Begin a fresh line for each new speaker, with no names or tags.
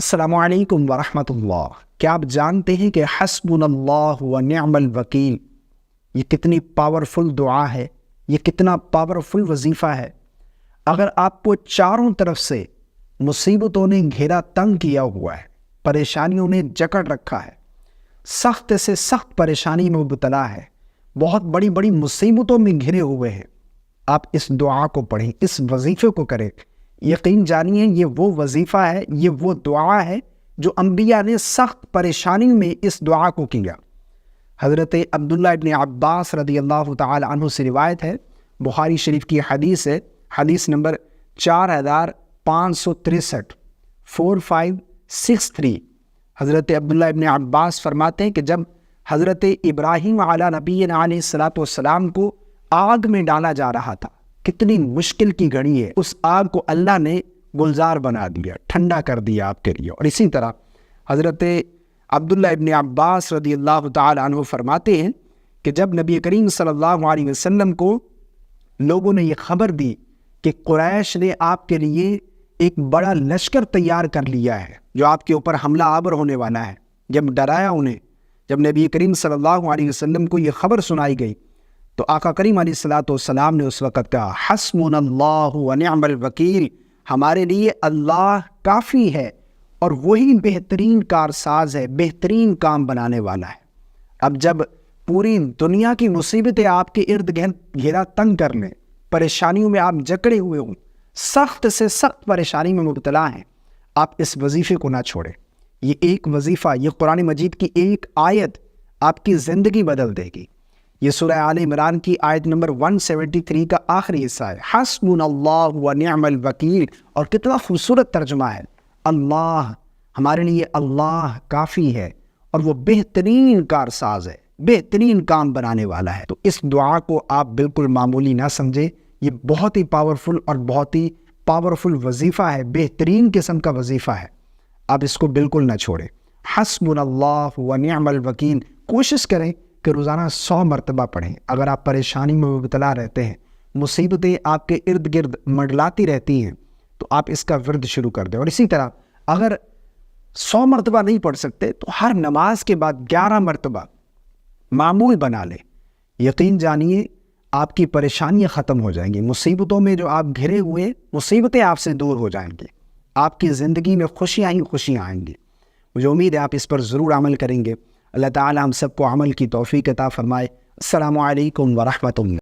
السلام علیکم ورحمۃ اللہ۔ کیا آپ جانتے ہیں کہ حسبنا اللہ و نعم الوکیل یہ کتنی پاورفل دعا ہے، یہ کتنا پاورفل وظیفہ ہے؟ اگر آپ کو چاروں طرف سے مصیبتوں نے گھیرا تنگ کیا ہوا ہے، پریشانیوں نے جکڑ رکھا ہے، سخت سے سخت پریشانی میں مبتلا ہے، بہت بڑی بڑی مصیبتوں میں گھرے ہوئے ہیں، آپ اس دعا کو پڑھیں، اس وظیفے کو کریں۔ یقین جانیے یہ وہ وظیفہ ہے، یہ وہ دعا ہے جو انبیاء نے سخت پریشانی میں اس دعا کو کیا۔ حضرت عبداللہ ابن عباس رضی اللہ تعالی عنہ سے روایت ہے، بخاری شریف کی حدیث ہے، حدیث نمبر 4563 4563۔ حضرت عبداللہ ابن عباس فرماتے ہیں کہ جب حضرت ابراہیم علیہ نبینا علیہ الصلوۃ والسلام کو آگ میں ڈالا جا رہا تھا، کتنی مشکل کی گھڑی ہے، اس آگ کو اللہ نے گلزار بنا دیا، ٹھنڈا کر دیا آپ کے لیے۔ اور اسی طرح حضرت عبداللہ ابن عباس رضی اللہ تعالی عنہ فرماتے ہیں کہ جب نبی کریم صلی اللہ علیہ وسلم کو لوگوں نے یہ خبر دی کہ قریش نے آپ کے لیے ایک بڑا لشکر تیار کر لیا ہے جو آپ کے اوپر حملہ آور ہونے والا ہے، جب ڈرایا انہیں، جب نبی کریم صلی اللہ علیہ وسلم کو یہ خبر سنائی گئی تو آقا کریم علیہ الصلوۃ والسلام نے اس وقت کہا حسبنا اللہ و نعم الوکیل، ہمارے لیے اللہ کافی ہے اور وہی بہترین کارساز ہے، بہترین کام بنانے والا ہے۔ اب جب پوری دنیا کی مصیبتیں آپ کے ارد گرد گھیرا تنگ کر لیں، پریشانیوں میں آپ جکڑے ہوئے ہوں، سخت سے سخت پریشانی میں مبتلا ہیں، آپ اس وظیفے کو نہ چھوڑیں۔ یہ ایک وظیفہ، یہ قرآن مجید کی ایک آیت آپ کی زندگی بدل دے گی۔ یہ سورہ آل عمران کی آیت نمبر 173 کا آخری حصہ ہے، حسبنا اللہ و نعم الوکیل، اور کتنا خوبصورت ترجمہ ہے، اللہ، ہمارے لیے اللہ کافی ہے اور وہ بہترین کارساز ہے، بہترین کام بنانے والا ہے۔ تو اس دعا کو آپ بالکل معمولی نہ سمجھیں، یہ بہت ہی پاورفل اور بہت ہی پاورفل وظیفہ ہے، بہترین قسم کا وظیفہ ہے، آپ اس کو بالکل نہ چھوڑیں۔ حسبنا اللہ و نعم الوکیل، کوشش کریں کہ روزانہ 100 مرتبہ پڑھیں۔ اگر آپ پریشانی میں مبتلا رہتے ہیں، مصیبتیں آپ کے ارد گرد منڈلاتی رہتی ہیں، تو آپ اس کا ورد شروع کر دیں۔ اور اسی طرح اگر 100 مرتبہ نہیں پڑھ سکتے تو ہر نماز کے بعد 11 مرتبہ معمول بنا لیں۔ یقین جانیے آپ کی پریشانیاں ختم ہو جائیں گی، مصیبتوں میں جو آپ گھرے ہوئے، مصیبتیں آپ سے دور ہو جائیں گی، آپ کی زندگی میں خوشیاں ہی خوشیاں آئیں گی۔ مجھے امید ہے آپ اس پر ضرور عمل کریں گے۔ اللہ تعالی ہم سب کو عمل کی توفیق عطا فرمائے۔ السلام علیکم ورحمۃ اللہ۔